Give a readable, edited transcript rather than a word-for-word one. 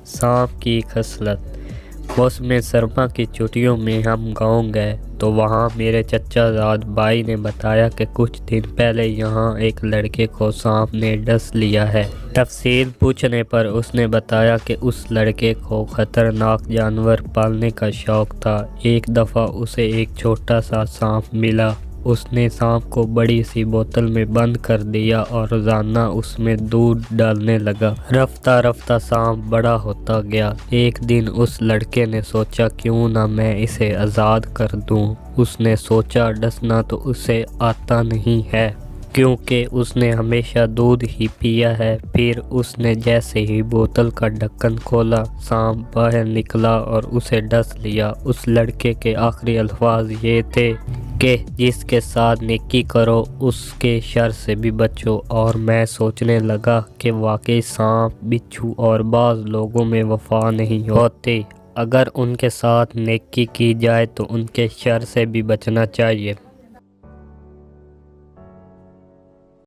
सांप की खसलत। मौसम सरमा की छुट्टियों में हम गांव गए तो वहां मेरे चचा जाद भाई ने बताया कि कुछ दिन पहले यहां एक लड़के को सांप ने डस लिया है। तफसील पूछने पर उसने बताया कि उस लड़के को खतरनाक जानवर पालने का शौक था। एक दफ़ा उसे एक छोटा सा सांप मिला। उसने सांप को बड़ी सी बोतल में बंद कर दिया और रोजाना उसमें दूध डालने लगा। रफ्ता रफ्ता सांप बड़ा होता गया। एक दिन उस लड़के ने सोचा क्यों ना मैं इसे आज़ाद कर दूं। उसने सोचा डसना तो उसे आता नहीं है क्योंकि उसने हमेशा दूध ही पिया है। फिर उसने जैसे ही बोतल का ढक्कन खोला, सांप बाहर निकला और उसे डस लिया। उस लड़के के आखिरी अल्फाज ये थे कि जिसके साथ नेकी करो उसके शर से भी बचो। और मैं सोचने लगा कि वाकई सांप, बिच्छू और बाज़ लोगों में वफा नहीं होते। अगर उनके साथ नेकी की जाए तो उनके शर से भी बचना चाहिए।